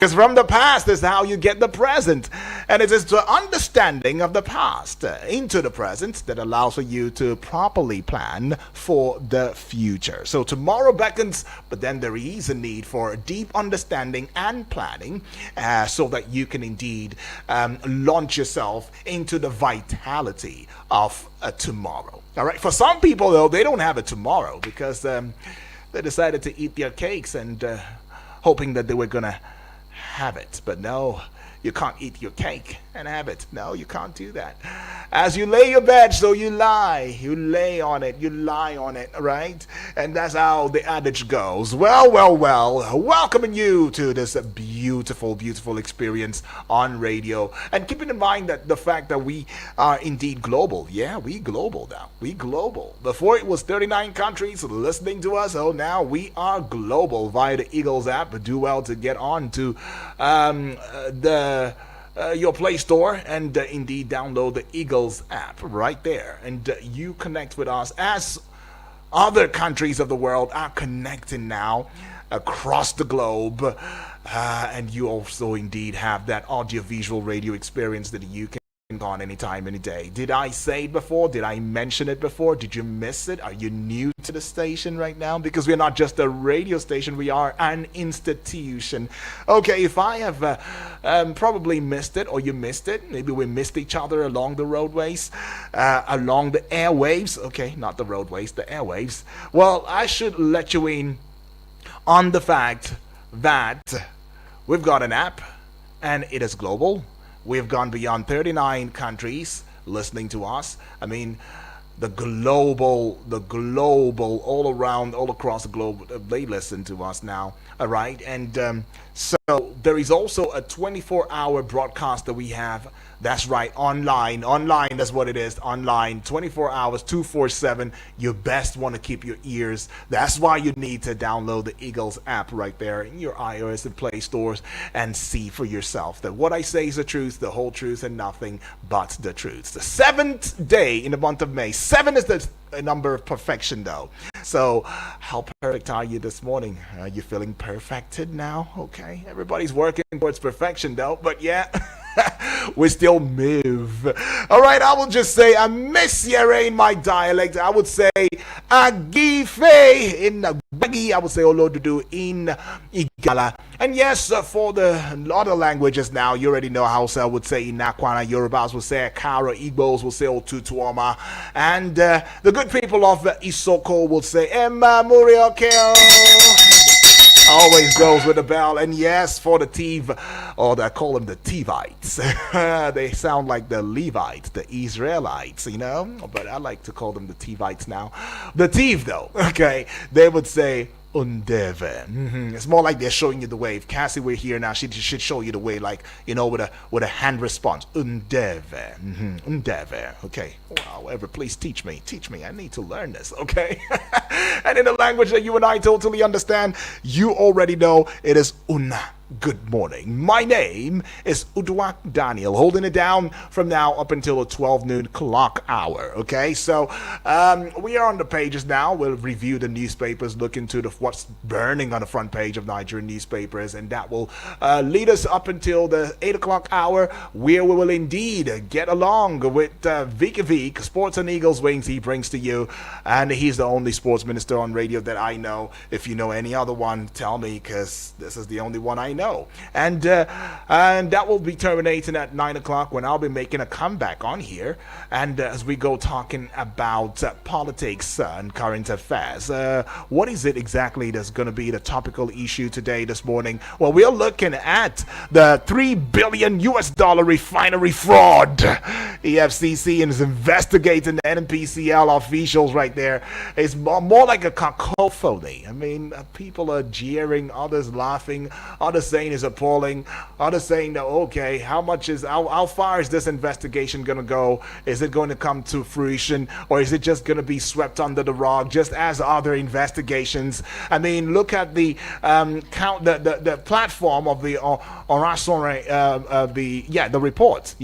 Because from the past is how you get the present. And it is the understanding of the past into the present that allows for you to properly plan for the future. So tomorrow beckons, but then there is a need for a deep understanding and planning so that you can indeed launch yourself into the vitality of tomorrow. All right. For some people, though, they don't have a tomorrow because they decided to eat their cakes and hoping that they were going to have it. But no, you can't eat your cake and have it. No, you can't do that. As you lay your bed, so you lie. You lay on it. You lie on it, right? And that's how the adage goes. Well, welcoming you to this beautiful, beautiful experience on radio. And keeping in mind that the fact that we are indeed global. Yeah, we global now. We global. Before it was 39 countries listening to us. Oh, now we are global via the Eagles app. Do well to get on to your Play Store and indeed download the Eagles app right there. And you connect with us as other countries of the world are connecting now across the globe. And you also indeed have that audio-visual radio experience that you can on anytime, any day. Did I say it before? Did I mention it before? Did you miss it? Are you new to the station right now? Because we're not just a radio station, we are an institution. Okay, if I have probably missed it or you missed it, maybe we missed each other along the roadways, along the airwaves. Okay, not the roadways, the airwaves. Well, I should let you in on the fact that we've got an app and it is global. We've gone beyond 39 countries listening to us. I mean, the global, all around, all across the globe, they listen to us now. All right. And so there is also a 24-hour broadcast that we have. That's right. Online, that's what it is. Online, 24 hours, 247. You best want to keep your ears. That's why you need to download the Eagles app right there in your iOS and Play stores and see for yourself that what I say is the truth, the whole truth, and nothing but the truth. The 7th day in the month of May. 7 is the number of perfection, though. So how perfect are you this morning? Are you feeling perfected now? Okay. Everybody's working towards perfection, though. But yeah. We still move. All right, I will just say I miss Yere in my dialect. I would say Agife in Gbagi. I would say Olodudu in Igala. And yes, for the other languages now, you already know Hausa would say Inakwana, Yorubas will say Akara, Igbos will say Otutuoma, and the good people of Isoko will say Emma Muriokeo. Always goes with the bell. And yes, for the Tiv, or they call them the Tivites. They sound like the Levites, the Israelites, you know. But I like to call them the Tivites now. The Tiv, though, okay, they would say Undeve. It's more like they're showing you the way. If Cassie were here now, she should show you the way, like, you know, with a hand response. Undeve. Undeve. Okay. Wow. Ever, please teach me. I need to learn this. Okay. And in a language that you and I totally understand, you already know it is Una. Good morning. My name is Uduak Daniel, holding it down from now up until the 12 noon clock hour. Okay, so we are on the pages now. We'll review the newspapers, look into what's burning on the front page of Nigerian newspapers, and that will lead us up until the 8 o'clock hour, where we will indeed get along with Vika Vik, Sports and Eagles Wings he brings to you, and he's the only sports minister on radio that I know. If you know any other one, tell me, because this is the only one I know. And that will be terminating at 9 o'clock when I'll be making a comeback on here. And as we go talking about politics and current affairs, what is it exactly that's going to be the topical issue today, this morning? Well, we're looking at the $3 billion refinery fraud. EFCC is investigating the NPCL officials right there. It's more like a cacophony. I mean, people are jeering, others laughing, others saying is appalling, others saying that, okay, how far is this investigation going to go? Is it going to come to fruition, or is it just going to be swept under the rug, just as other investigations? I mean, look at the the platform of the the report,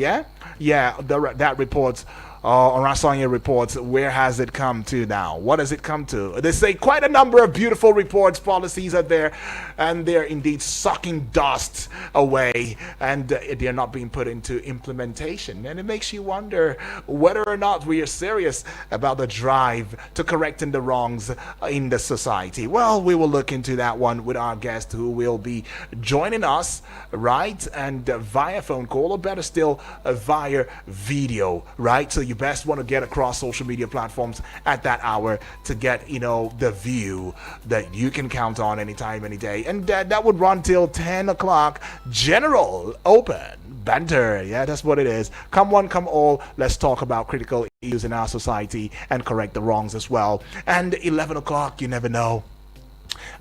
that report Orasanya reports, where has it come to now? What has it come to? They say quite a number of beautiful reports, policies are there, and they're indeed sucking dust away, and they're not being put into implementation. And it makes you wonder whether or not we are serious about the drive to correcting the wrongs in the society. Well, we will look into that one with our guest who will be joining us, right? And via phone call, or better still, via video, right? So you best want to get across social media platforms at that hour to get, the view that you can count on anytime, any day. And that would run till 10 o'clock. General open banter. Yeah, that's what it is. Come one, come all. Let's talk about critical issues in our society and correct the wrongs as well. And 11 o'clock, you never know,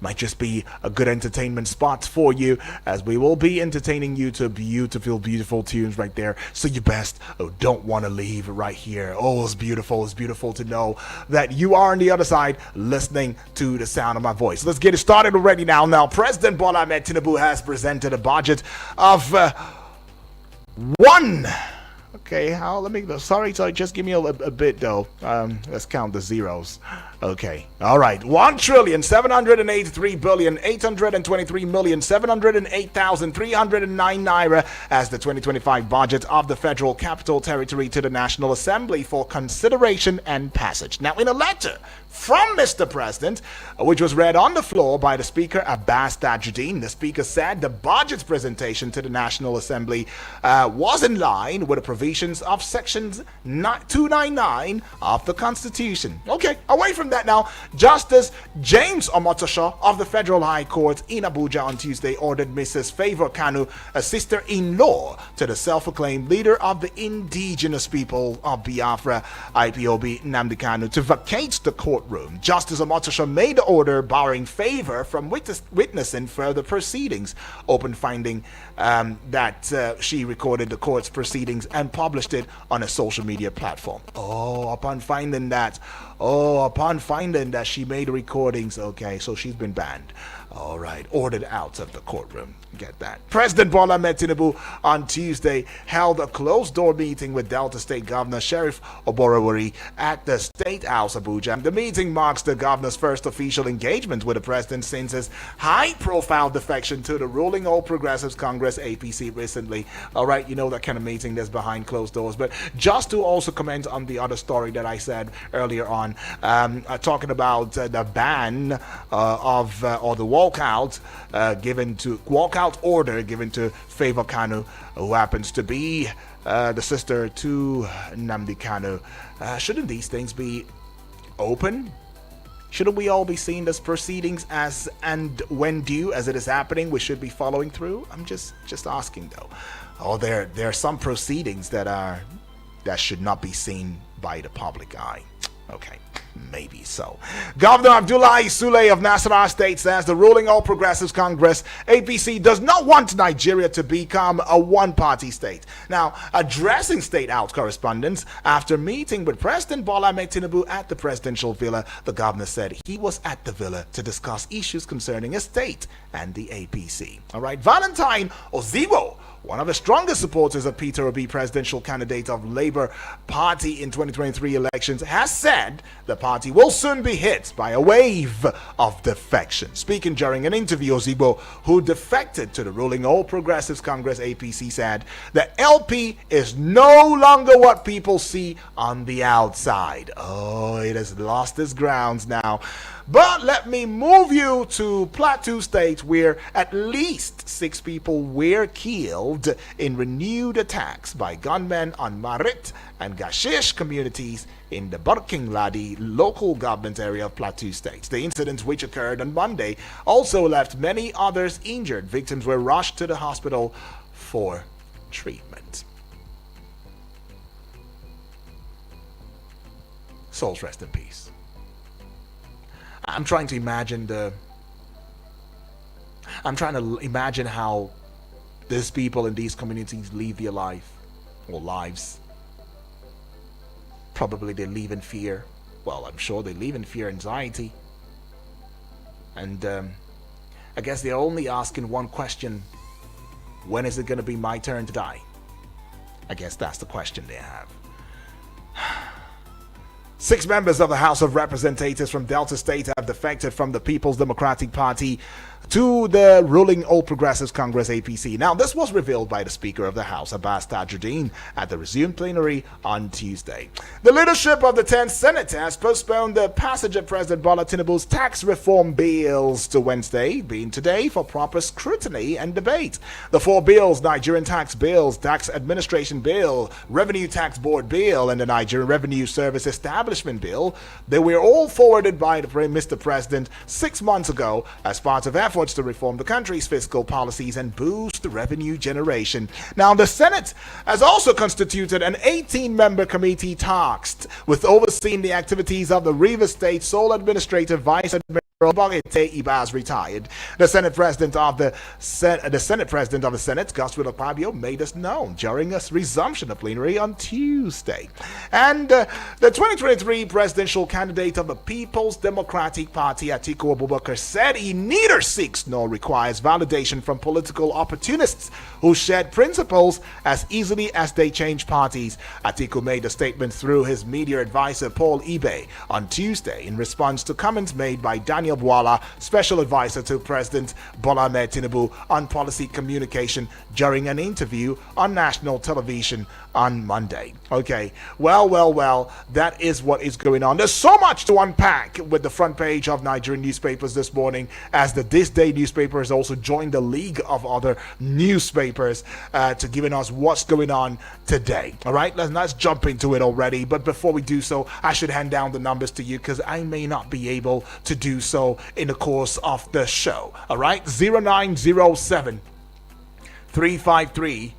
might just be a good entertainment spot for you, as we will be entertaining you to beautiful tunes right there. So you best don't want to leave right here. It's beautiful to know that you are on the other side listening to the sound of my voice. Let's get it started already now. President Bola Ahmed Tinubu has presented a budget of one. Okay, sorry, just give me a bit though. Let's count the zeros. Okay, all right. 1,783,823,708,309 naira as the 2025 budget of the Federal Capital Territory to the National Assembly for consideration and passage. Now, in a letter from Mr. President, which was read on the floor by the Speaker Abbas Tajuddin, the Speaker said the budget's presentation to the National Assembly was in line with the provisions of Sections 299 of the Constitution. Okay, away from that now, Justice James Omotosho of the Federal High Court in Abuja on Tuesday ordered Mrs. Favour Kanu, a sister-in-law to the self-proclaimed leader of the indigenous people of Biafra, IPOB, Nnamdi Kanu, to vacate the courtroom. Justice Omotosho made the order barring Favour from witnessing further proceedings, open finding that she recorded the court's proceedings and published it on a social media platform. Upon finding that she made recordings, okay, so she's been banned. All right, ordered out of the courtroom. Get that. President Bola Ahmed Tinubu on Tuesday held a closed-door meeting with Delta State Governor Sheriff Oborowori at the State House, Abuja. The meeting marks the governor's first official engagement with the president since his high-profile defection to the ruling All Progressives Congress, APC, recently. All right, that kind of meeting that's behind closed doors. But just to also comment on the other story that I said earlier on, talking about the ban or the walkout order given to Favour Kanu, who happens to be the sister to Nnamdi Kanu. Shouldn't these things be open? Shouldn't we all be seeing this proceedings as and when due, as it is happening? We should be following through. I'm just asking though. There are some proceedings that should not be seen by the public eye. Okay, maybe so. Governor Abdullahi Sule of Nasarawa State says the ruling All Progressives Congress, APC, does not want Nigeria to become a one-party state. Now, addressing State House correspondents after meeting with President Bola Ahmed Tinubu at the presidential villa, the governor said he was at the villa to discuss issues concerning his state and the APC. All right, Valentine Ozibo, one of the strongest supporters of Peter Obi, presidential candidate of Labour Party in 2023 elections, has said the party will soon be hit by a wave of defection. Speaking during an interview, Ozibo, who defected to the ruling All Progressives Congress, APC, said the LP is no longer what people see on the outside. It has lost its grounds now. But let me move you to Plateau State, where at least 6 people were killed in renewed attacks by gunmen on Marit and Gashish communities in the Barking Ladi local government area of Plateau State. The incident, which occurred on Monday, also left many others injured. Victims were rushed to the hospital for treatment. Souls rest in peace. I'm trying to imagine how these people in these communities live their lives. Probably they live in fear. Well, I'm sure they live in fear, anxiety. And I guess they're only asking one question: when is it going to be my turn to die? I guess that's the question they have. 6 members of the House of Representatives from Delta State have defected from the People's Democratic Party to the ruling All Progressives Congress APC. Now, this was revealed by the Speaker of the House, Abbas Tajuddin, at the resumed plenary on Tuesday. The leadership of the 10th Senate has postponed the passage of President Bola Tinubu's tax reform bills to Wednesday, being today, for proper scrutiny and debate. The 4 bills, Nigerian Tax Bills, Tax Administration Bill, Revenue Tax Board Bill, and the Nigerian Revenue Service Establishment Bill, they were all forwarded by Mr. President 6 months ago as part of efforts to reform the country's fiscal policies and boost revenue generation. Now, the Senate has also constituted an 18-member committee tasked with overseeing the activities of the Rivers State Sole Administrative Vice Admiral Bogete Ibas retired. The Senate President of the Senate, Godswill Akpabio, made this known during a resumption of plenary on Tuesday. And the 2023 presidential candidate of the People's Democratic Party, Atiku Abubakar, said he neither seeks nor requires validation from political opportunists who shared principles as easily as they change parties. Atiku made the statement through his media advisor Paul Ibe on Tuesday in response to comments made by Daniel Bwala, special advisor to President Bola Ahmed Tinubu on policy communication, during an interview on national television on Monday. Okay, well, that is what is going on. There's so much to unpack with the front page of Nigerian newspapers this morning, as the This Day newspaper has also joined the league of other newspapers to giving us what's going on today. All right, let's jump into it already. But before we do so, I should hand down the numbers to you because I may not be able to do so in the course of the show. All right, 0907 353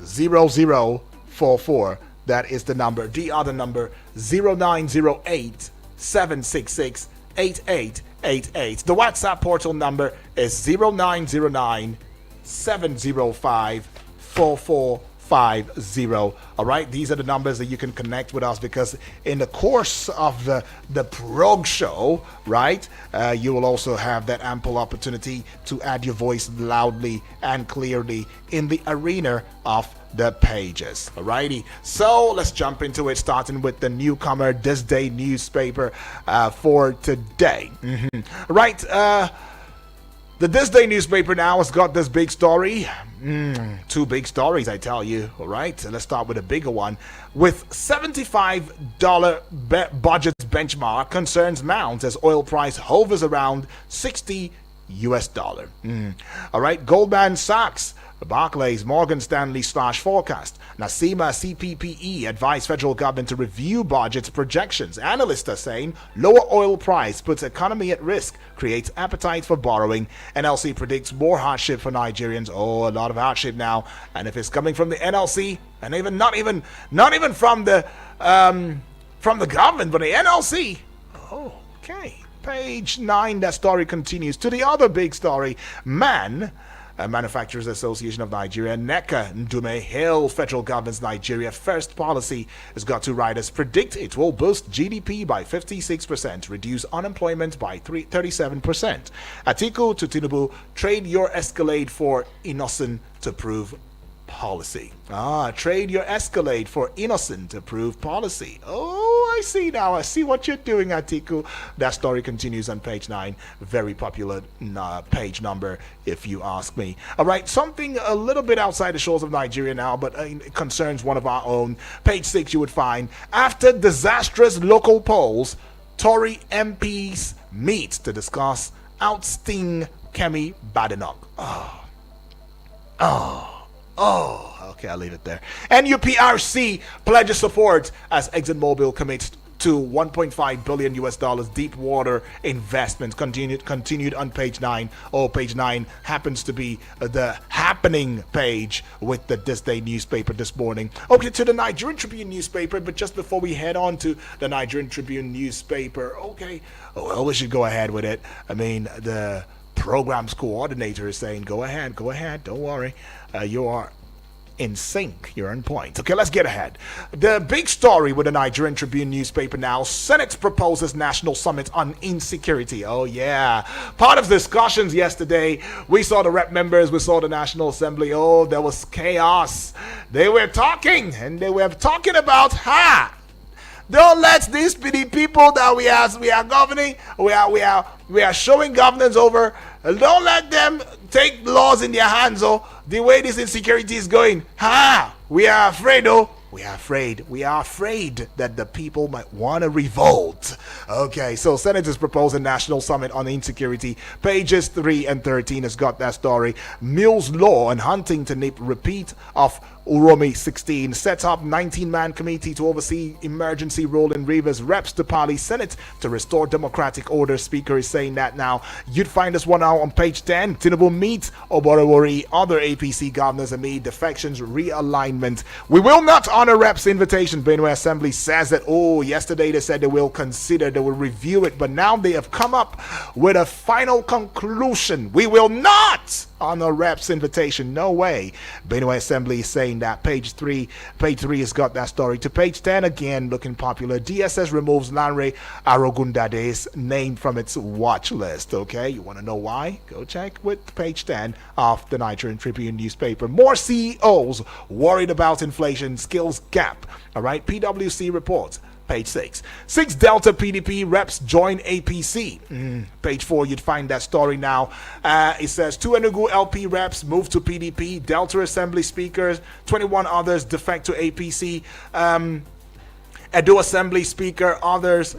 0044. That is the number. The other number, 0908 766 8888. The WhatsApp portal number is 0909 705 4450. All right, these are the numbers that you can connect with us, because in the course of the prog show, right, you will also have that ample opportunity to add your voice loudly and clearly in the arena of the pages. Alrighty, so let's jump into it, starting with the newcomer This Day newspaper for today. Right, the This Day newspaper now has got this big story. 2 big stories, I tell you. All right, so let's start with a bigger one. With $75 budget benchmark, concerns mounts as oil price hovers around $60 US. All right, Goldman Sachs, Barclays, Morgan Stanley forecast. Nasima CPPE advised federal government to review budget projections. Analysts are saying lower oil price puts economy at risk, creates appetite for borrowing. NLC predicts more hardship for Nigerians. Oh, a lot of hardship now. And if it's coming from the NLC, and even not even from the government, but the NLC. Oh, okay. Page 9, that story continues. To the other big story, Manufacturers Association of Nigeria, NECA Ndume, hails federal government's Nigeria First policy. Has got two riders predict it will boost GDP by 56%, reduce unemployment by 37%. Atiku to Tinubu, trade your Escalade for innocent to prove policy. Trade your Escalade for innocent to prove policy. Oh, I see now. I see what you're doing, Atiku. That story continues on page 9. Very popular page number, if you ask me. All right, something a little bit outside the shores of Nigeria now, but it concerns one of our own. Page 6, you would find, after disastrous local polls, Tory MPs meet to discuss ousting Kemi Badenoch. Okay, I'll leave it there. NUPRC pledges support as ExxonMobil commits to $1.5 billion US deep water investment. Continued on page 9. Page 9 happens to be the happening page with the This Day newspaper this morning. Okay, to the Nigerian Tribune newspaper, but just before we head on to the Nigerian Tribune newspaper, we should go ahead with it. I mean, the programs coordinator is saying, go ahead, don't worry. You are in sync. You're on point. Okay, let's get ahead. The big story with the Nigerian Tribune newspaper now, Senate proposes national summit on insecurity. Oh yeah. Part of discussions yesterday, we saw the rep members, we saw the National Assembly. Oh, there was chaos. They were talking, and they were talking about Don't let these the people that we are governing, we are showing governance over. Don't let them take laws in their hands. Oh, the way this insecurity is going, we are afraid. Oh, we are afraid. We are afraid that the people might want to revolt. Okay, so senators propose a national summit on insecurity. Pages 3 and 13 has got that story. Mills Law and Huntington Nip repeat of Uromi 16 sets up 19-man committee to oversee emergency rule in Rivers. Reps to Pali Senate to restore democratic order. Speaker is saying that now. You'd find this one out on page 10. Tinubu meets Oborowori, other APC governors amid defections realignment. We will not honor Reps' invitation. Benue Assembly says that, yesterday they said they will review it, but now they have come up with a final conclusion. We will not honor Reps' invitation. No way. Benue Assembly is saying that. Page 3 has got that story. To page 10 again, looking popular. DSS removes Lanre Arogundade's name from its watch list. Okay, you want to know why? Go check with page 10 of the Nigerian Tribune newspaper. More CEOs worried about inflation skills gap. All right, PwC reports. Page 6. 6 Delta PDP reps join APC. Page 4, you'd find that story now. It says 2 Enugu LP reps move to PDP. Delta Assembly speakers, 21 others defect to APC. Edo Assembly Speaker, others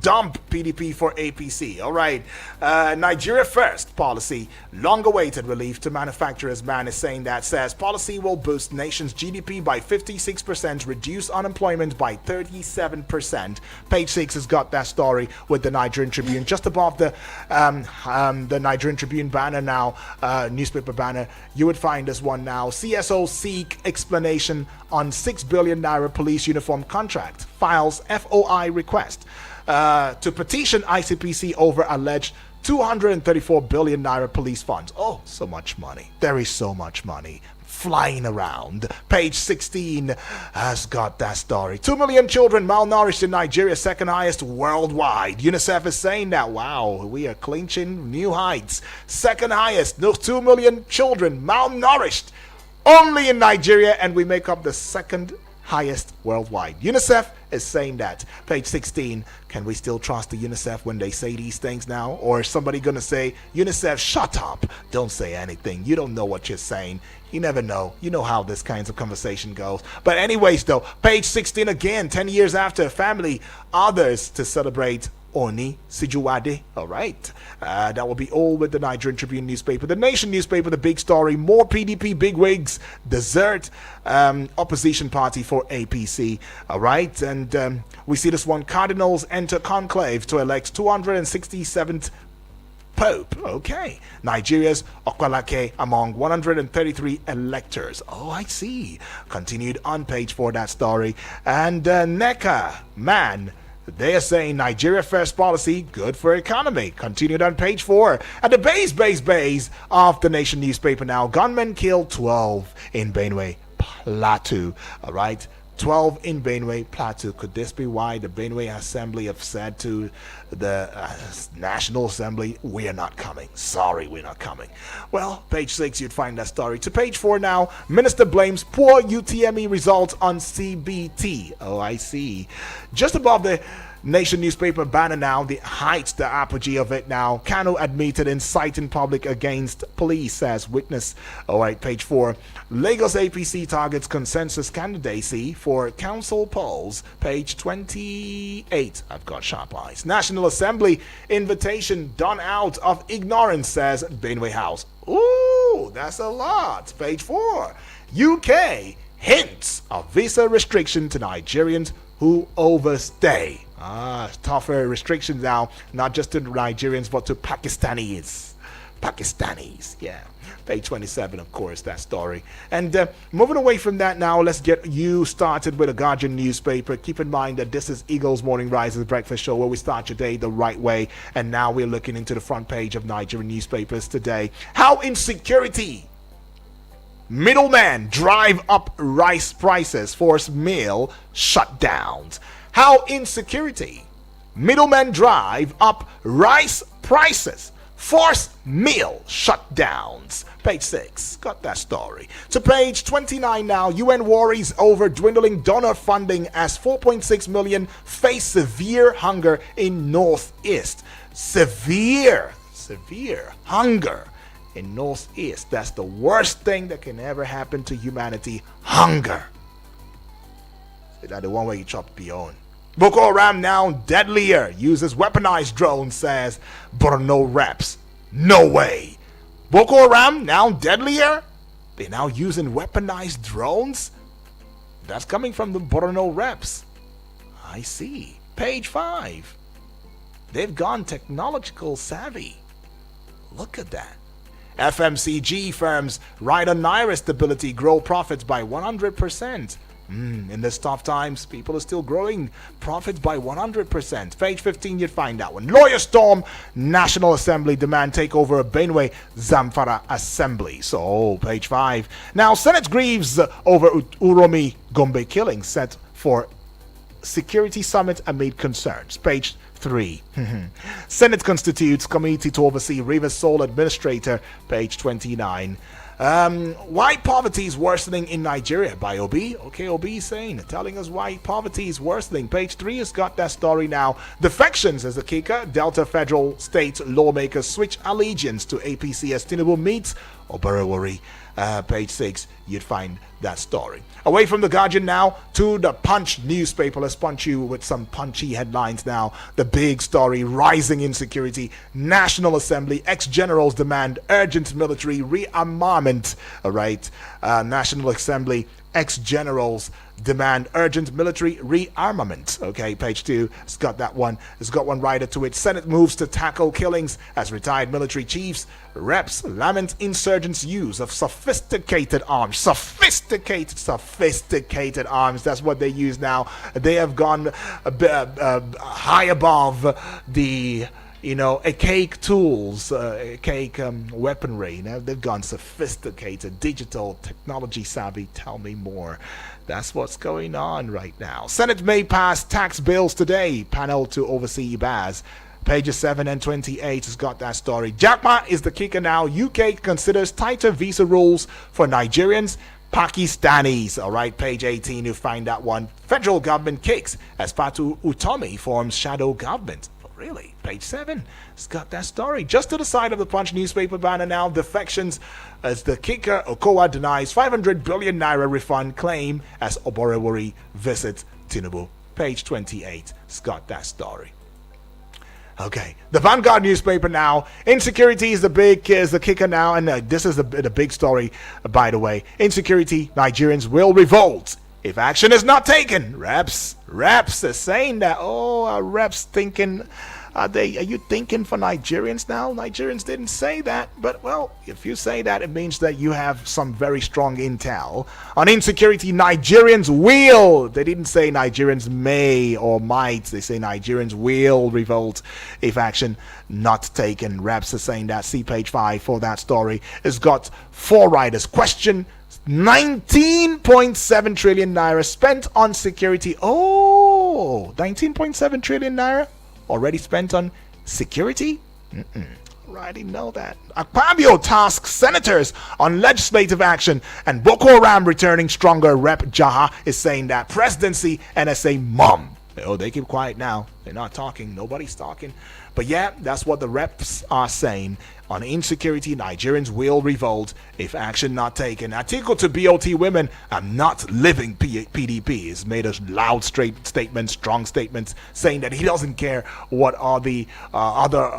dump PDP for APC. All right. Nigeria First policy, long-awaited relief to manufacturers. Man is saying that, says policy will boost nation's GDP by 56%, reduce unemployment by 37%. Page 6 has got that story with the Nigerian Tribune. Just above the Nigerian Tribune banner now, newspaper banner, you would find this one now. CSO seek explanation on 6 billion naira police uniform contract. Files FOI request to petition ICPC over alleged 234 billion naira police funds. Oh, so much money. There is so much money flying around. Page 16 has got that story. 2 million children malnourished in Nigeria, second highest worldwide. UNICEF is saying that, wow, we are clinching new heights. Second highest, those 2 million children malnourished only in Nigeria, and we make up the second highest worldwide. UNICEF is saying that. Page 16. Can we still trust the UNICEF when they say these things now? Or is somebody going to say, UNICEF, shut up. Don't say anything. You don't know what you're saying. You never know. You know how this kinds of conversation goes. But anyways, though, page 16 again, 10 years after family, others to celebrate Oni Sijuwade. All right. That will be all with the Nigerian Tribune newspaper. The Nation newspaper, the big story, more PDP bigwigs desert opposition party for APC. All right. And we see this one. Cardinals enter conclave to elect 267th Pope. Okay. Nigeria's Okwalake among 133 electors. Oh, I see. Continued on page 4, that story. And NECA, man, they are saying Nigeria First policy, good for economy. Continued on page 4. At the base of the Nation newspaper now, gunmen killed 12 in Benue Plateau. All right. 12 in Benue Plateau. Could this be why the Benue Assembly have said to the National Assembly, we are not coming. Sorry, we're not coming. Well, page 6, you'd find that story. To page 4 now, Minister blames poor UTME results on CBT. Oh, I see. Just above the Nation newspaper banner now, the heights, the apogee of it now. Kanu admitted inciting public against police, says witness. All right, page 4. Lagos APC targets consensus candidacy for council polls. Page 28. I've got sharp eyes. National Assembly invitation done out of ignorance, says Benue House. Ooh, that's a lot. Page 4. UK hints of visa restriction to Nigerians who overstay. Tougher restrictions now, not just to Nigerians, but to Pakistanis. Yeah. Page 27, of course, that story. And moving away from that now, let's get you started with a Guardian newspaper. Keep in mind that this is Eagles Morning Rises Breakfast Show, where we start your day the right way. And now we're looking into the front page of Nigerian newspapers today. How insecurity, middlemen drive up rice prices, force meal shutdowns. How insecurity, middlemen drive up rice prices, Force meal shutdowns. Page 6. Got that story. To page 29 now. UN worries over dwindling donor funding as 4.6 million face severe hunger in Northeast. Severe hunger in Northeast. That's the worst thing that can ever happen to humanity. Hunger. Is that the one where you chop beyond? Boko Haram now deadlier. Uses weaponized drones, says Borno reps. No way. Boko Haram now deadlier? They're now using weaponized drones? That's coming from the Borno reps. I see. Page 5. They've gone technological savvy. Look at that. FMCG firms ride on Naira stability, grow profits by 100%. In this tough times, people are still growing profits by 100%. Page 15, you'd find that one. Lawyer storm, National Assembly demand takeover of Benue Zamfara Assembly. So, page 5. Now, Senate grieves over Uromi Gombe killing set for Security Summit amid concerns. Page 3. Senate constitutes committee to oversee River Soul Administrator. Page 29. Why poverty is worsening in Nigeria by Obi. Okay, Obi is saying, telling us why poverty is worsening. Page 3 has got that story now. Defections as the kicker. Delta federal state lawmakers switch allegiance to APC as Tinubu meets Oborowori. Page 6, you'd find that story. Away from the Guardian now to the Punch newspaper. Let's punch you with some punchy headlines now. The big story, rising insecurity. National Assembly, ex-generals demand urgent military rearmament. All right. National Assembly, ex-generals demand urgent military rearmament. Okay, page 2. It's got that one. It's got one rider to it. Senate moves to tackle killings as retired military chiefs. Reps lament insurgents' use of sophisticated arms. Sophisticated arms. That's what they use now. They have gone high above the archaic tools, archaic weaponry. Now they've gone sophisticated, digital, technology savvy. Tell me more. That's what's going on right now. Senate may pass tax bills today. Panel to oversee IBAS. Pages 7 and 28 has got that story. Jackma is the kicker now. UK considers tighter visa rules for Nigerians, Pakistanis. All right, page 18, you find that one. Federal government kicks as Fatu Utomi forms shadow government. Really? Page 7. It's got that story. Just to the side of the Punch newspaper banner now, defections as the kicker. Okowa denies 500 billion naira refund claim as Oborowori visits Tinubu. Page 28. It's got that story. Okay, the Vanguard newspaper now. Insecurity is the kicker now, and this is the big story, by the way. Insecurity, Nigerians will revolt if action is not taken. Reps are saying that. Oh, reps thinking. Are you thinking for Nigerians now? Nigerians didn't say that, but well, if you say that, it means that you have some very strong intel. On insecurity, Nigerians will. They didn't say Nigerians may or might. They say Nigerians will revolt if action not taken. Reps are saying that. See page 5 for that story. It's got 4 writers. Question: 19.7 trillion naira spent on security. Oh, 19.7 trillion naira already spent on security? I didn't know that. Akpabio tasks senators on legislative action, and Boko Haram returning stronger. Rep Jaha is saying that presidency NSA mom. Oh, they keep quiet now. They're not talking. Nobody's talking. But yeah, that's what the reps are saying. On insecurity, Nigerians will revolt if action not taken. Article to BOT women, I'm not living PDP. Has made a loud, straight statement, strong statements, saying that he doesn't care what all the other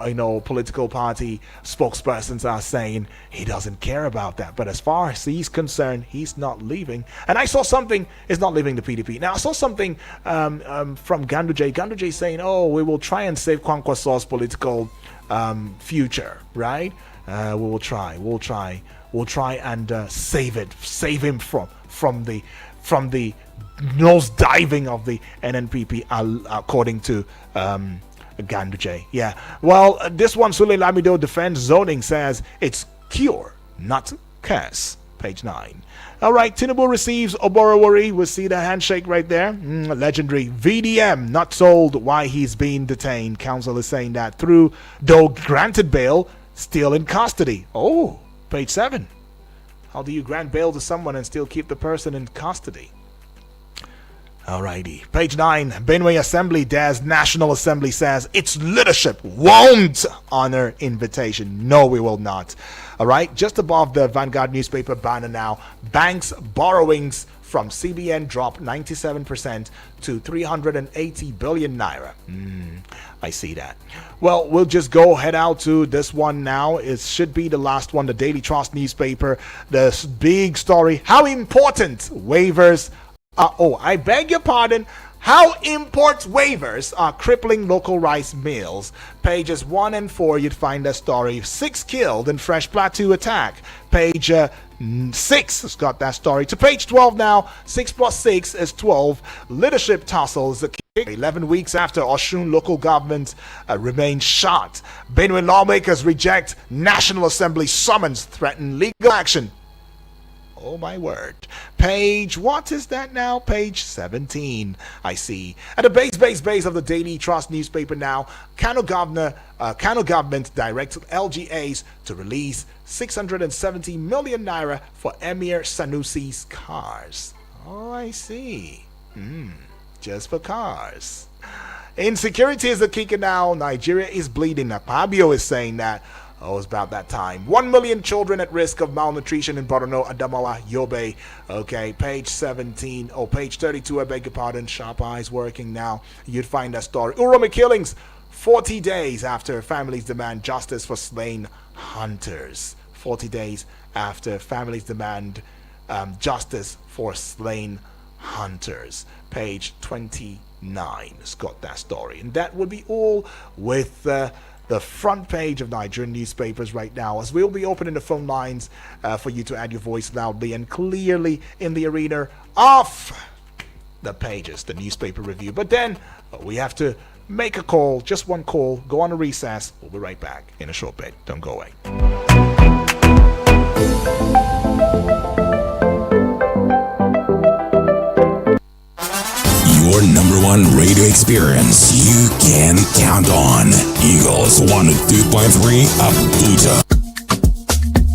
political party spokespersons are saying. He doesn't care about that. But as far as he's concerned, he's not leaving. And I saw something, is not leaving the PDP. Now I saw something from Ganduje. Ganduje saying, oh, we will try and save Kwankwaso's political future, right? We'll try and save him from the nose diving of the NNPP, according to Ganduje. Yeah. Well, this one, Sule Lamido defends zoning, says it's cure, not curse. Page 9. All right, Tinubu receives Oborowori. We'll see the handshake right there. Legendary. VDM not told why he's being detained. Counsel is saying that though granted bail, still in custody. Oh, page 7. How do you grant bail to someone and still keep the person in custody? Alrighty. Page 9. Benue Assembly dares National Assembly says its leadership won't honor invitation. No, we will not. Alright. Just above the Vanguard newspaper banner now, banks' borrowings from CBN dropped 97% to 380 billion naira. I see that. Well, we'll just head out to this one now. It should be the last one, the Daily Trust newspaper. The big story, how important waivers I beg your pardon. How import waivers are crippling local rice mills. Pages 1 and 4, you'd find a story. 6 killed in Fresh Plateau attack. Page 6 has got that story. To page 12 now. 6 plus 6 is 12. Leadership tussles. 11 weeks after Osun local government remains shut. Benue lawmakers reject National Assembly summons, threaten legal action. Oh my word. Page, what is that now? Page 17, I see. At the base of the Daily Trust newspaper now, Kano government directs LGAs to release 670 million naira for Emir Sanusi's cars. Oh, I see. Just for cars. Insecurity is the kicker now. Nigeria is bleeding. Akpabio is saying that. Oh, it's about that time. 1 million children at risk of malnutrition in Borno, Adamawa, Yobe. Okay, page 17. Oh, page 32, I beg your pardon. Sharp eyes working now. You'd find that story. Uromi killings, 40 days after families demand justice for slain hunters. 40 days after families demand justice for slain hunters. Page 29 has got that story. And that would be all with the front page of Nigerian newspapers right now, as we'll be opening the phone lines for you to add your voice loudly and clearly in the arena of the pages, the newspaper review. But then we have to make a call, just one call, go on a recess. We'll be right back in a short bit. Don't go away. Your number one radio experience you can count on. Eagles 102.3 Abuja.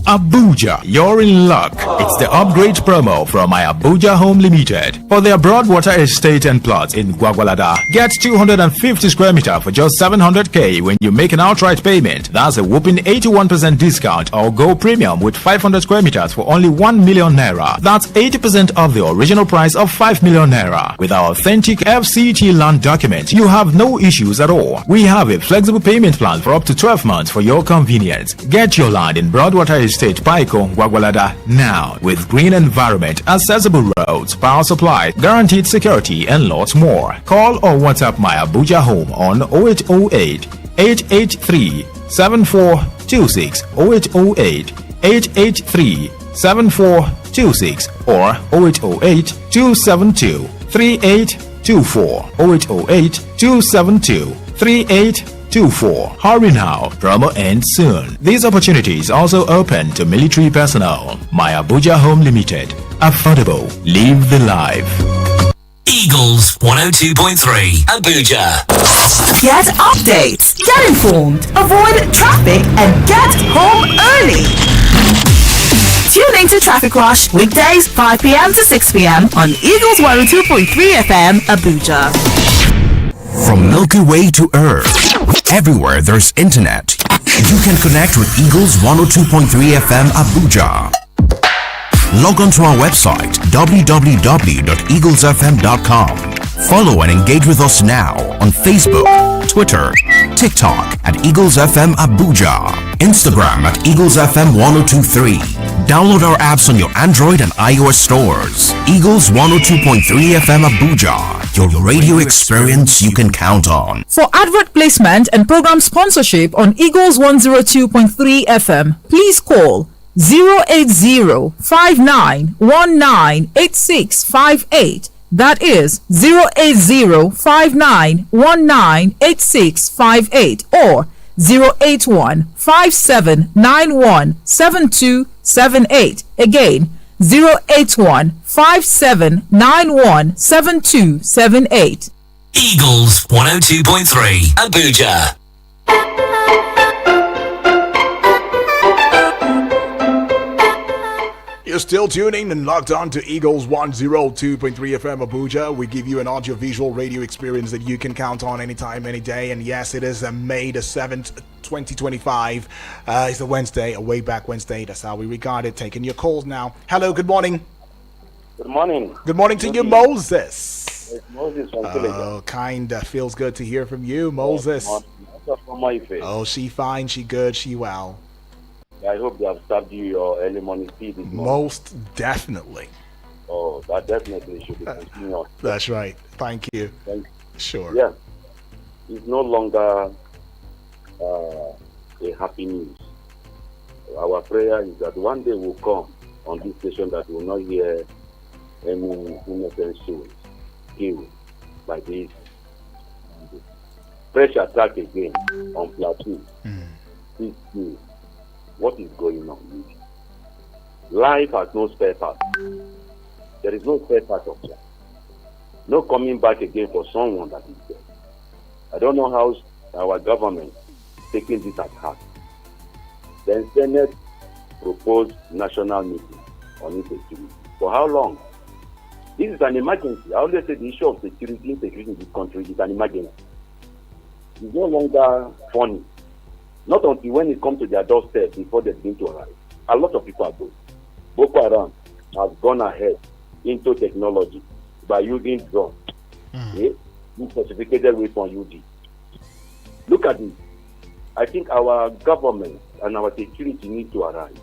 Abuja, you're in luck. It's the upgrade promo from my Abuja Home Limited. For their Broadwater estate and plots in Gwagwalada, get 250 square meter for just 700k when you make an outright payment. That's a whopping 81% discount, or go premium with 500 square meters for only 1 million naira. That's 80% of the original price of 5 million naira. With our authentic FCT land document, you have no issues at all. We have a flexible payment plan for up to 12 months for your convenience. Get your land in Broadwater Estate, Paiko, Gwagwalada now, with green environment, accessible roads, power supply, guaranteed security, and lots more. Call or WhatsApp my Abuja Home on 0808 883 7426, 0808 883 7426, or 0808 272 3824, 0808 272 3824. Hurry now, promo ends soon. These opportunities also open to military personnel. My Abuja Home Limited. Affordable. Live the life. Eagles 102.3 Abuja. Get updates, get informed, avoid traffic, and get home early. Tune into Traffic Rush weekdays 5 p.m. to 6 p.m. on Eagles 102.3 FM Abuja. From Milky Way to Earth, everywhere there's internet, you can connect with Eagles 102.3 FM Abuja. Log on to our website www.eaglesfm.com. Follow and engage with us now on Facebook, Twitter, TikTok at Eagles FM Abuja, Instagram at Eagles FM 1023. Download our apps on your Android and iOS stores. Eagles 102.3 FM Abuja, your radio experience you can count on. For advert placement and program sponsorship on Eagles 102.3 FM, please call 080-5919-8658. That is 080-5919-8658 or 081-5791-7278. Again, 081-5791-7278. Eagles 102.3 Abuja. still tuning and locked on to Eagles 102.3 FM Abuja. We give you an audio-visual radio experience that you can count on anytime, any day. And yes, it is May the 7th, 2025. It's a Wednesday, a way back Wednesday. That's how we regard it. Taking your calls now. Hello, good morning. Good morning. Good morning to you, Moses. It's Moses from Oh, kinda feels good to hear from you, Moses. Oh, she fine, she good, she well. I hope they have served you your early morning tea this morning. Most definitely. Oh, that definitely should be continued. That's right. Thank you. Thank you. Sure. Yeah. It's no longer a happy news. Our prayer is that one day will come on this station that will not hear any innocent souls killed by this fresh attack again on Plateau. Please do. What is going on? Life has no spare part. There is no spare part of life. No coming back again for someone that is dead. I don't know how our government is taking this at heart. The Senate proposed national meeting on insecurity. For how long? This is an emergency. I always say the issue of security in this country is an emergency. It's no longer funny. Not until when it comes to their doorstep before they begin to arrive. A lot of people are going. Boko Haram has gone ahead into technology by using drones. Certificated weapon UD. Look at this. I think our government and our security need to arise.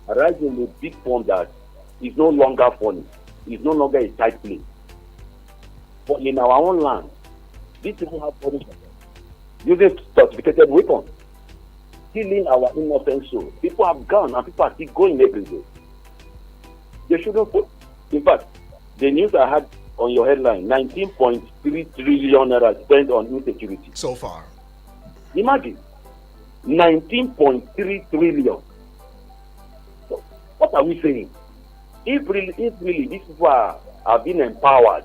Arise in a big form that is no longer funny. It's no longer a tight place. But in our own land, these people have bodies using certificated weapons, killing our innocent souls. People have gone and people are still going every day. They shouldn't put. In fact, the news I had on your headline: 19.3 trillion naira spent on insecurity so far. Imagine 19.3 trillion. So what are we saying? If really these people are being empowered,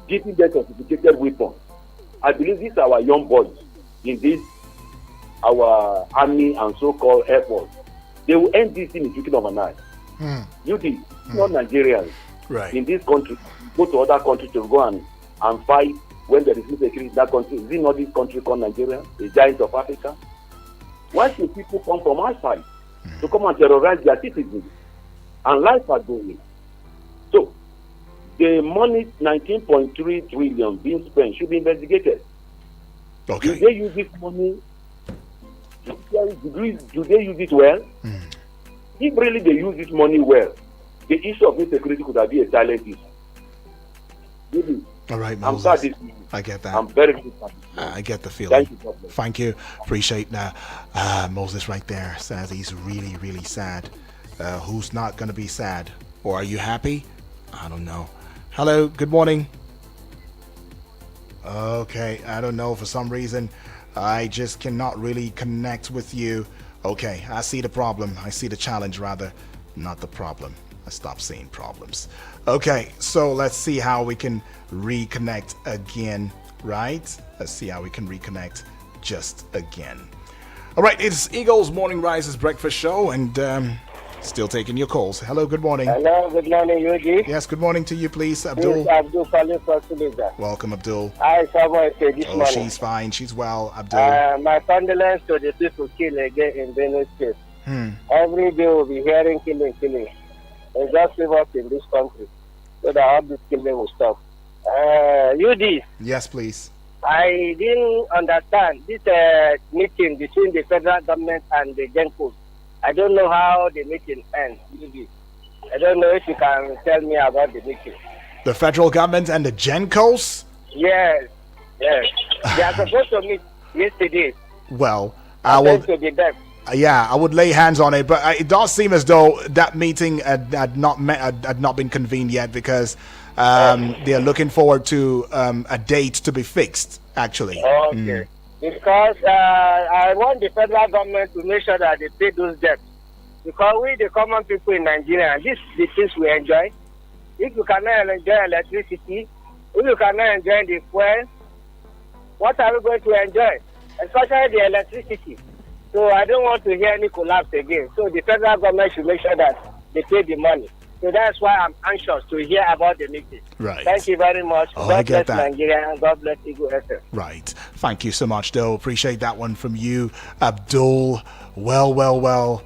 giving them certificated weapons, I believe these are our young boys in this, our army and so-called air force. They will end this in the twinkling of an eye. You did, not Nigerians. Right. In this country, go to other countries to go and fight when there is insecurity in that country. Is it not this country called Nigeria, the giant of Africa? Why should people come from outside to come and terrorize their citizens? And life are going. So, the money, 19.3 trillion being spent, should be investigated. Okay. Do they use this money? Do they use it well? If really they use this money well, the issue of insecurity could have been a silent issue. Maybe. All right, I'm Moses. sorry. I get that. I'm very good. I get the feeling. Thank you, God bless. Thank you. Appreciate that. Moses right there says he's really, really sad. Who's not going to be sad? Or are you happy? I don't know. Hello, good morning. Okay, I don't know. For some reason, I just cannot really connect with you. Okay, I see the problem. I see the challenge, rather. Not the problem. I stopped seeing problems. Okay, so let's see how we can reconnect again, right? Let's see how we can reconnect just again. All right, it's Eagles Morning Rises Breakfast Show, and still taking your calls. Hello, good morning. Hello, good morning, Yuji. Yes, good morning to you, please. This Abdul. is Abdul calling from Suleja. Welcome, Abdul. I someone said this Oh, morning. she's fine. She's well, Abdul. My condolence to the people killed again in Benue State. Every day we'll be hearing killing. And just leave us in this country so that all this killing will stop. Yuji, Yes, please. I didn't understand this meeting between the federal government and the Gencos. I don't know how the meeting ends. Yuji, I don't know if you can tell me about the meeting. The federal government and the Gencos? Yes. They are supposed to meet yesterday. Well, I will. To be there. Yeah, I would lay hands on it, but it does seem as though that meeting had not been convened yet, because they are looking forward to a date to be fixed. Actually. Okay. Because I want the federal government to make sure that they pay those debts. Because we, the common people in Nigeria, this is the things we enjoy. If you cannot enjoy electricity, if you cannot enjoy the fuel, what are we going to enjoy? Especially the electricity. So I don't want to hear any collapse again. So the federal government should make sure that they pay the money. So that's why I'm anxious to hear about the meeting. Right. Thank you very much. Oh, God I get bless that. Nigeria and God bless Eagle FM. Right. Thank you so much, though. Appreciate that one from you, Abdul. Well,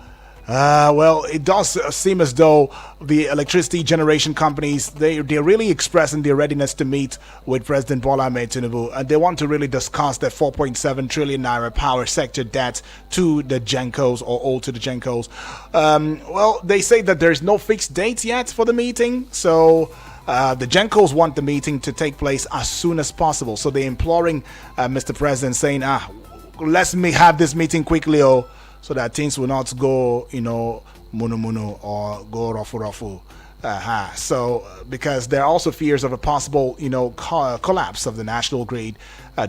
it does seem as though the electricity generation companies, they're really expressing their readiness to meet with President Bola Ahmed Tinubu, and they want to really discuss the 4.7 trillion naira power sector debt to the Gencos, or owed to the Gencos. Well, they say that there's no fixed date yet for the meeting, so the Gencos want the meeting to take place as soon as possible. So they're imploring Mr. President, saying, let's have this meeting quickly, so that things will not go, munu or go rafu. So, because there are also fears of a possible, collapse of the national grid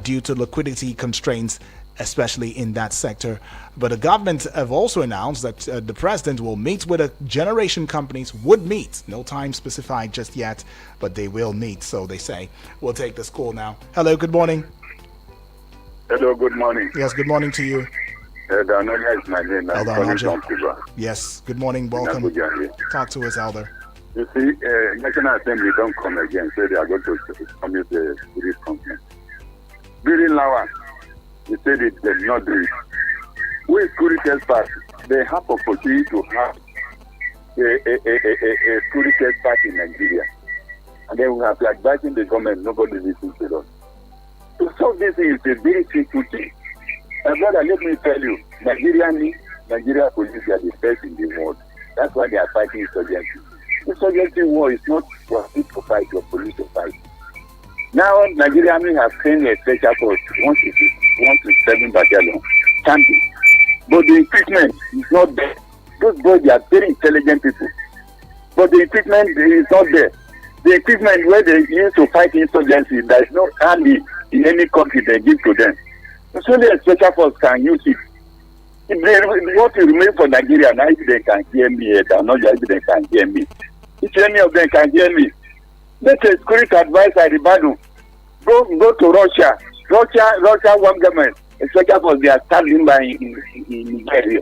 due to liquidity constraints, especially in that sector. But the government have also announced that the president will meet with the generation companies, would meet. No time specified just yet, but they will meet, so they say. We'll take this call now. Hello, good morning. Hello, good morning. Yes, good morning to you. Elder Anoja is my name. I'm calling from Cuba. Yes, good morning, welcome. Talk to us, Elder. You see, National Assembly don't come again, so they are going to commit the spirit conference. During Lawa, they said it did not do it. We security experts, they have opportunity to have a security expert in Nigeria. And then we have to advising the government, nobody listens to us. To solve this is a very simple thing. And brother, let me tell you, Nigeria police are the best in the world. That's why they are fighting insurgency. Insurgency war is not for people to fight or police to fight. Now, Nigeria Army has trained a special force, 167 battalion, camping. But the equipment is not there. Those boys, they are very intelligent people. But the equipment is not there. The equipment where they use to fight insurgency, there is no army in any country they give to them. So only a special force can use it. If they want to remain for Nigeria, now if they can hear me, not just if they can hear me. If any of them can hear me, let a security advisor Ribadu go to Russia. Russia one government, a special force, they are standing by in Nigeria.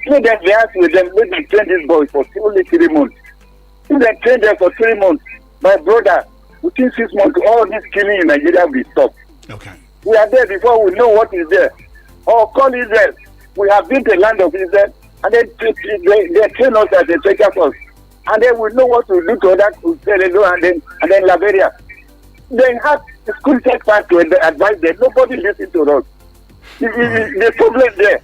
Let them be asked with them, let them train these boys for only 3 months. If they train them for 3 months, my brother, within 6 months, all this killing in Nigeria will stop. Okay. We are there before we know what is there. Or call Israel. We have been to the land of Israel, and then they train us as a special force. And then we know what to do to that, and then Liberia. They have the school sector to advise them. Nobody listens to us. The problem there.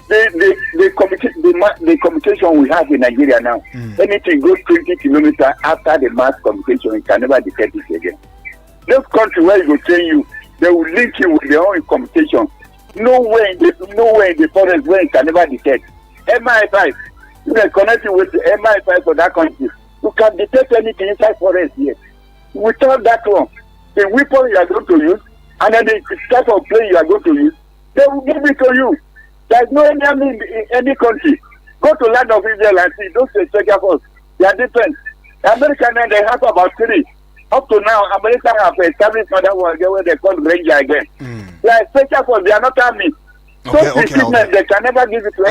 The communication we have in Nigeria now, anything goes 20 kilometers after the mass communication, you can never detect it again. Those countries where you go train you, they will link you with their own communication. Nowhere in the forest where you can never detect. MI5, you can connect you with the MI5 for that country. You can detect anything inside forest here. Without that one, the weapon you are going to use, and then the type of plane you are going to use, they will give it to you. There is no enemy in any country. Go to land of Israel and see those special force. They are different. The American they have about 3. Up to now, America have established another one where they call Ranger again. They are special force. They are not army. Okay, they can never give it to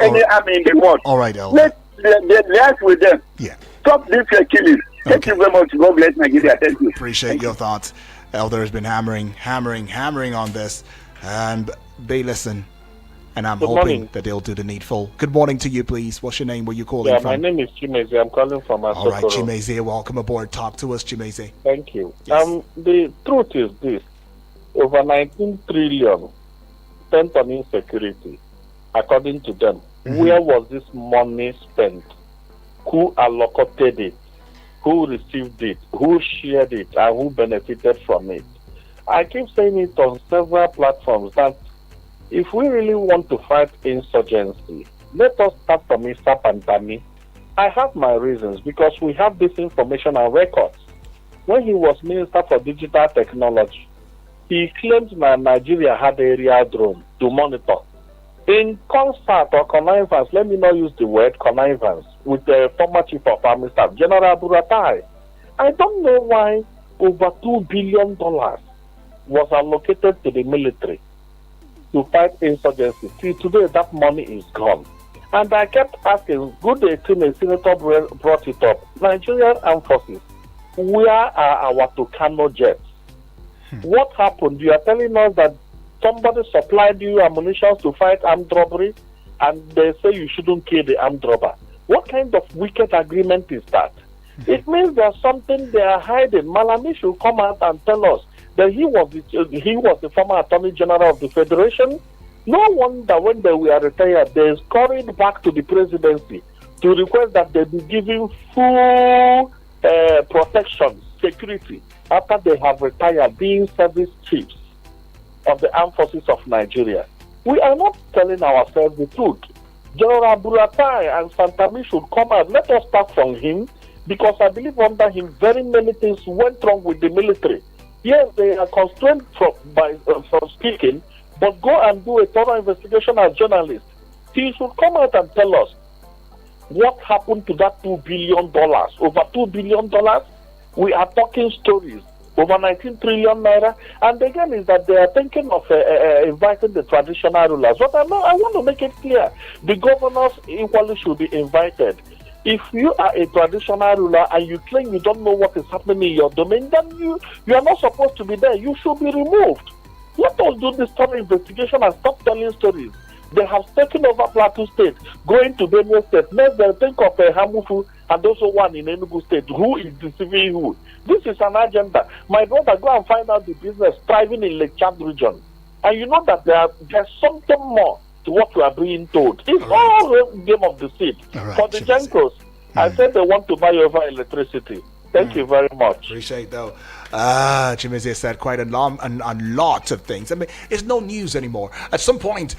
any army in the world. All right, Elder. Let's with them. Yeah. Stop this killing. Thank you very much. God bless Nigeria. Thank you. Appreciate your thoughts. Elder has been hammering on this, and they listen. And I'm hoping that they'll do the needful. Good morning to you, please. What's your name? Where you calling from? My name is Chimeze. I'm calling from Asokoro. All right, Chimeze, welcome aboard. Talk to us, Chimeze. Thank you. Yes. The truth is this. Over 19 trillion spent on insecurity, according to them. Where was this money spent? Who allocated it? Who received it? Who shared it? And who benefited from it? I keep saying it on several platforms that if we really want to fight insurgency, let us start from Mr. Pantami. I have my reasons because we have this information and records. When he was Minister for Digital Technology, he claimed that Nigeria had area drone to monitor. In concert or connivance, let me not use the word connivance, with the former Chief of Army Staff, General Buratai. I don't know why over $2 billion was allocated to the military to fight insurgency. Till today, that money is gone. And I kept asking, good day to me, Senator brought it up. Nigerian Armed Forces, where are our Tucano jets? What happened? You are telling us that somebody supplied you ammunition to fight armed robbery, and they say you shouldn't kill the armed robber. What kind of wicked agreement is that? It means there's something they are hiding. Malami should come out and tell us that he was the former Attorney General of the Federation. No wonder when they were retired, they scurried back to the presidency to request that they be given full protection, security, after they have retired, being service chiefs of the armed forces of Nigeria. We are not telling ourselves the truth. General Buratai and Santami should come out. Let us start from him, because I believe under him very many things went wrong with the military. Yes, they are constrained from speaking, but go and do a thorough investigation as journalists. He should come out and tell us what happened to that $2 billion. Over $2 billion, we are talking stories. Over 19 trillion naira. And again, is that they are thinking of inviting the traditional rulers. But I want to make it clear. The governors equally should be invited. If you are a traditional ruler and you claim you don't know what is happening in your domain, then you are not supposed to be there. You should be removed. Let us do this thorough investigation and stop telling stories. They have taken over Plateau State, going to Benue State. Next, they think of Hamufu and also one in Enugu State. Who is deceiving who? This is an agenda. My brother, go and find out the business thriving in Lake Chad region. And you know that there's something more to what we are being told. It's all a game of deceit. For the Gencos, I said they want to buy over electricity. Thank you very much. Appreciate though. Chimeze said quite a lot of things. I mean, it's no news anymore. At some point,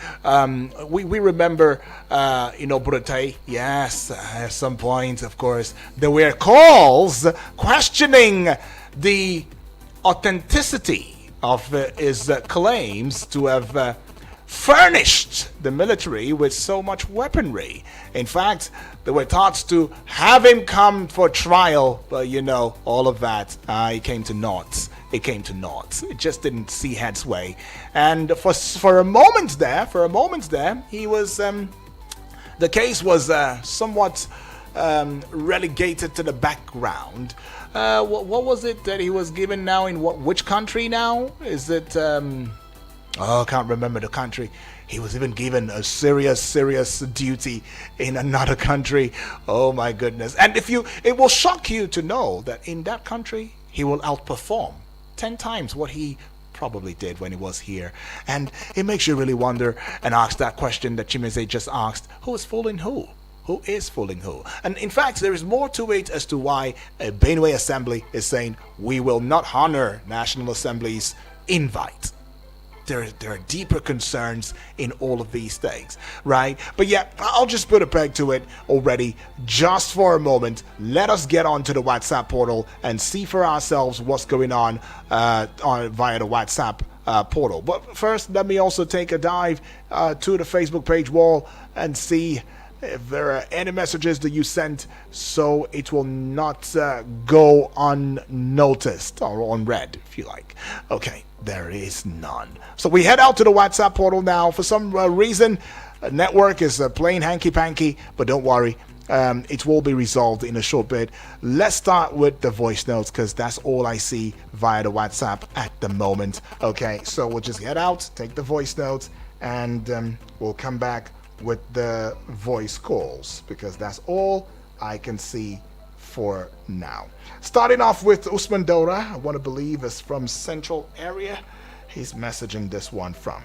we remember, Buratai. Yes, at some point, of course, there were calls questioning the authenticity of his claims to have furnished the military with so much weaponry. In fact, there were thoughts to have him come for trial, but all of that, it came to naught. It came to naught. It just didn't see head's way. And for a moment there, he was, the case was somewhat relegated to the background. What was it that he was given now in which country now? Is it, I can't remember the country. He was even given a serious duty in another country. Oh my goodness. And it will shock you to know that in that country, he will outperform 10 times what he probably did when he was here. And it makes you really wonder and ask that question that Chimeze just asked. Who is fooling who? Who is fooling who? And in fact, there is more to it as to why a Benue Assembly is saying, we will not honor National Assembly's invite. There are deeper concerns in all of these things, right? But yeah, I'll just put a peg to it already just for a moment. Let us get onto the WhatsApp portal and see for ourselves what's going on via the WhatsApp portal. But first, let me also take a dive to the Facebook page wall and see if there are any messages that you sent, so it will not go unnoticed or unread, if you like. Okay, there is none. So we head out to the WhatsApp portal now. For some reason, network is playing hanky-panky, but don't worry. It will be resolved in a short bit. Let's start with the voice notes, because that's all I see via the WhatsApp at the moment. Okay, so we'll just head out, take the voice notes, and we'll come back with the voice calls, because that's all I can see for now. Starting off with Usman Dora, I want to believe is from Central area. He's messaging this one from.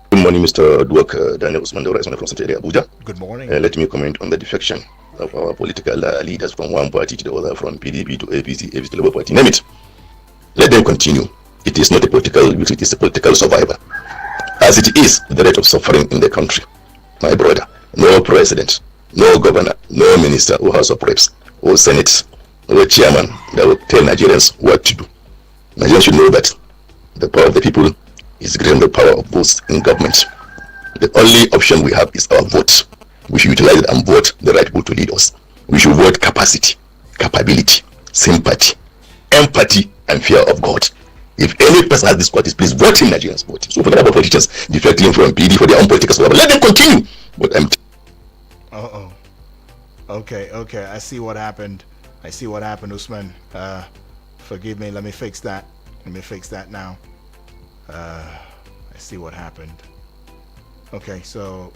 Good morning, Mr. Dwok. Daniel Usman Dora is from Central area, Abuja. Good morning. Let me comment on the defection of our political leaders from one party to the other, from PDP to APC, APC to Labour Party. Name it. Let them continue. It is not a political victory, it is a political survivor. As it is, the rate of suffering in the country. My brother, no president, no governor, no minister or House of Reps or Senate or chairman that will tell Nigerians what to do. Nigerians should know that the power of the people is greater than the power of votes in government. The only option we have is our vote. We should utilize it and vote the right people to lead us. We should vote capacity, capability, sympathy, empathy, and fear of God. If any person has this qualities, please vote in Nigerians vote. So forget about politicians defecting from PD for their own political survival. Let them continue. But Uh-oh. Okay, I see what happened. Usman. Forgive me, let me fix that. Now. I see what happened. Okay, so...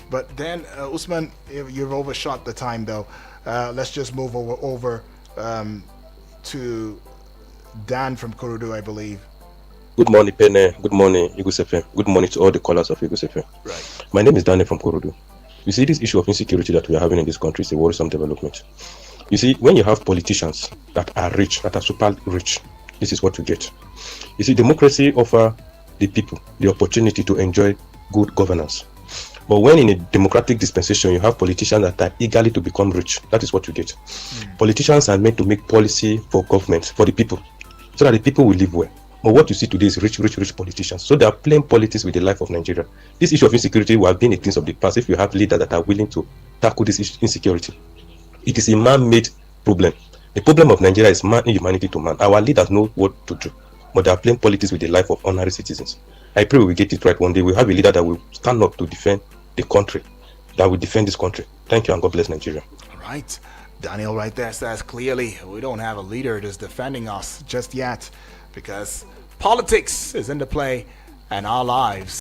But then, Usman, you've overshot the time, though. Let's just move over to Dan from Kurudu, I believe. Good morning, Pene. Good morning, Eagles FM. Good morning to all the callers of Eagles FM. Right. My name is Daniel from Kurudu. You see, this issue of insecurity that we are having in this country is a worrisome development. You see, when you have politicians that are rich, that are super rich, this is what you get. You see, democracy offers the people the opportunity to enjoy good governance. But when in a democratic dispensation, you have politicians that are eagerly to become rich, that is what you get. Politicians are meant to make policy for government, for the people, so that the people will live well. But what you see today is rich politicians. So they are playing politics with the life of Nigeria. This issue of insecurity will have been a thing of the past if you have leaders that are willing to tackle this insecurity. It is a man-made problem. The problem of Nigeria is man inhumanity to man. Our leaders know what to do, but they are playing politics with the life of ordinary citizens. I pray we will get it right one day. We'll have a leader that will stand up to defend the country, that will defend this country. Thank you, and God bless Nigeria. All right. Daniel right there says clearly we don't have a leader that's defending us just yet, because politics is in the play and our lives